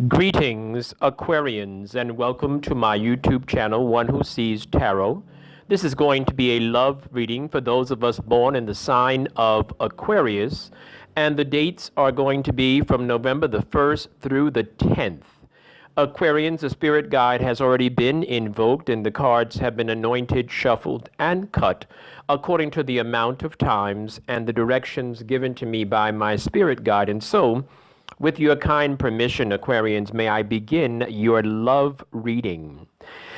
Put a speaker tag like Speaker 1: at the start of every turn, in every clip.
Speaker 1: Greetings, Aquarians, and welcome to my YouTube channel, One Who Sees Tarot. This is going to be a love reading for those of us born in the sign of Aquarius, and the dates are going to be from November the 1st through the 10th. Aquarians, the spirit guide has already been invoked, and the cards have been anointed, shuffled, and cut according to the amount of times and the directions given to me by my spirit guide. And so, with your kind permission, Aquarians, may I begin your love reading.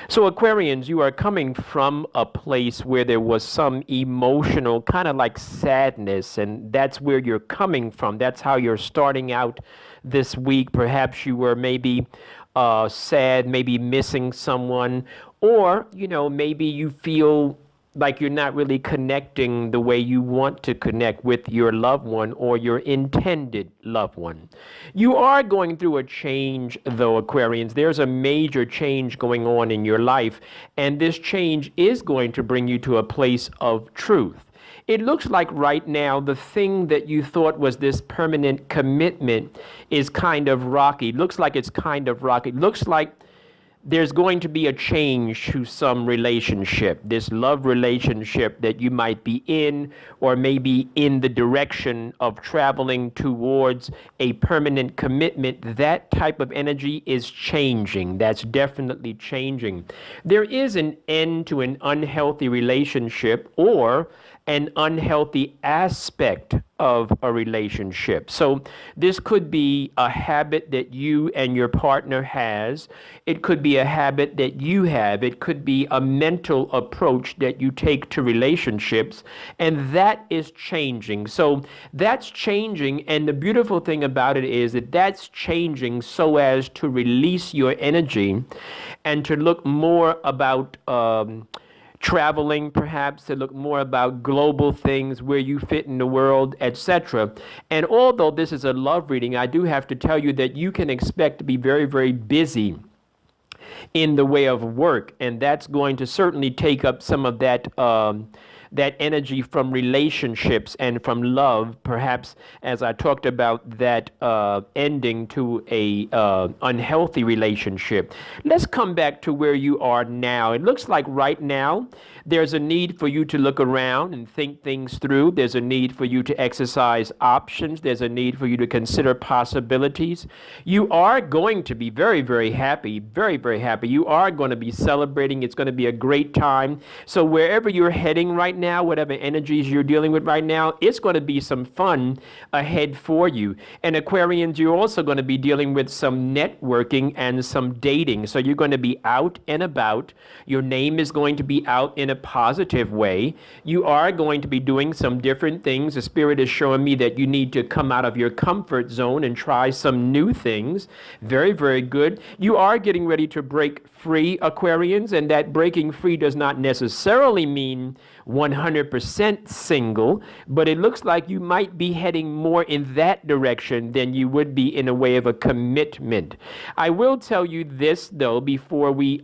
Speaker 1: So, Aquarians, you are coming from a place where there was some emotional, kind of like sadness, and that's where you're coming from. That's how you're starting out this week. Perhaps you were maybe sad, maybe missing someone, or, maybe you feel like you're not really connecting the way you want to connect with your loved one or your intended loved one. You are going through a change, though, Aquarians. There's a major change going on in your life, and this change is going to bring you to a place of truth. It looks like right now the thing that you thought was this permanent commitment is kind of rocky. Looks like it's kind of rocky. Looks like there's going to be a change to some relationship, this love relationship that you might be in, or maybe in the direction of traveling towards a permanent commitment. That type of energy is changing. That's definitely changing. There is an end to an unhealthy relationship or an unhealthy aspect of a relationship. So this could be a habit that you and your partner has. It could be a habit that you have. It could be a mental approach that you take to relationships, and that is changing. So that's changing, and the beautiful thing about it is that that's changing so as to release your energy and to look more about traveling, perhaps, to look more about global things, where you fit in the world, etc. And although this is a love reading, I do have to tell you that you can expect to be very, very busy in the way of work, and that's going to certainly take up some of that energy from relationships and from love, perhaps, as I talked about that ending to a unhealthy relationship. Let's come back to where you are now. It looks like right now there's a need for you to look around and think things through. There's a need for you to exercise options. There's a need for you to consider possibilities. You are going to be very, very happy, very, very happy. You are going to be celebrating. It's going to be a great time. So wherever you're heading right now, whatever energies you're dealing with right now, it's going to be some fun ahead for you. And Aquarians, you're also going to be dealing with some networking and some dating. So you're going to be out and about. Your name is going to be out in a positive way. You are going to be doing some different things. The Spirit is showing me that you need to come out of your comfort zone and try some new things. Very, very good. You are getting ready to break free, Aquarians, and that breaking free does not necessarily mean 100% single, but it looks like you might be heading more in that direction than you would be in a way of a commitment. I will tell you this, though, before we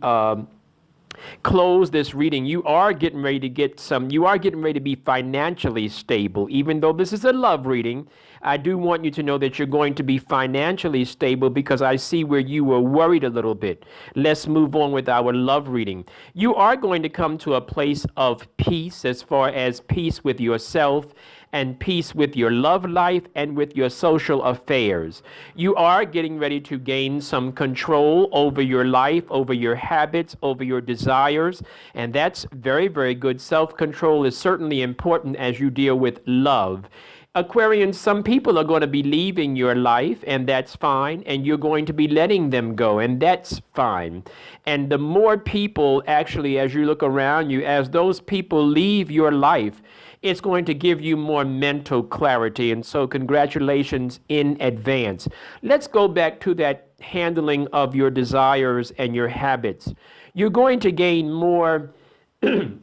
Speaker 1: close this reading. You are getting ready to be financially stable. Even though this is a love reading, I do want you to know that you're going to be financially stable, because I see where you were worried a little bit. Let's move on with our love reading. You are going to come to a place of peace, as far as peace with yourself and peace with your love life and with your social affairs. You are getting ready to gain some control over your life, over your habits, over your desires, and that's very, very good. Self-control is certainly important as you deal with love. Aquarians, some people are going to be leaving your life, and that's fine, and you're going to be letting them go, and that's fine. And the more people, actually, as you look around you, as those people leave your life, it's going to give you more mental clarity, and so congratulations in advance. Let's go back to that handling of your desires and your habits. You're going to gain more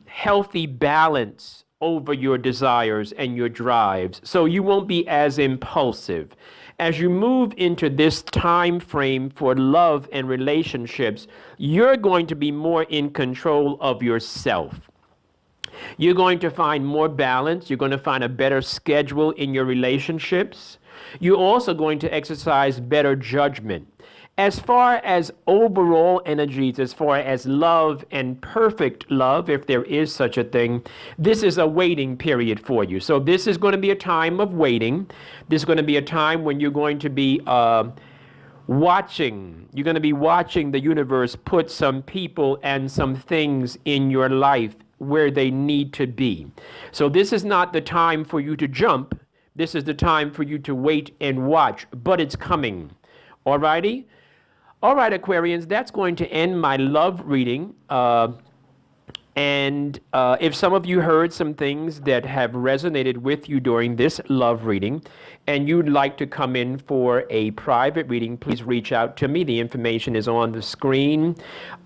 Speaker 1: healthy balance over your desires and your drives, so you won't be as impulsive. As you move into this time frame for love and relationships, you're going to be more in control of yourself. You're going to find more balance. You're going to find a better schedule in your relationships. You're also going to exercise better judgment. As far as overall energies, as far as love and perfect love, if there is such a thing, this is a waiting period for you. So this is going to be a time of waiting. This is going to be a time when you're going to be watching. You're going to be watching the universe put some people and some things in your life where they need to be. So this is not the time for you to jump. This is the time for you to wait and watch, but it's coming. All righty? All right, Aquarians, that's going to end my love reading. And if some of you heard some things that have resonated with you during this love reading, and you'd like to come in for a private reading, please reach out to me. The information is on the screen.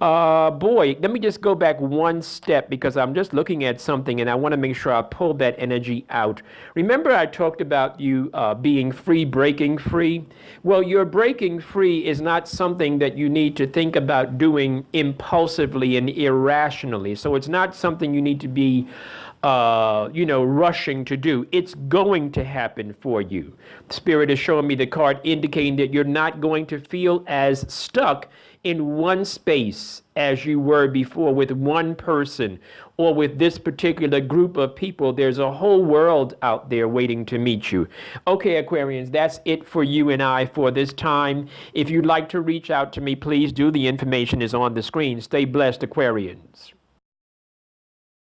Speaker 1: Boy, let me just go back one step because I'm just looking at something and I want to make sure I pull that energy out. Remember I talked about you being free, breaking free? Well, your breaking free is not something that you need to think about doing impulsively and irrationally. So it's not something you need to be rushing to do. It's going to happen for you. Spirit is showing me the card indicating that you're not going to feel as stuck in one space as you were before with one person or with this particular group of people. There's a whole world out there waiting to meet you. Okay, Aquarians, that's it for you and I for this time. If you'd like to reach out to me, please do. The information is on the screen. Stay blessed, Aquarians.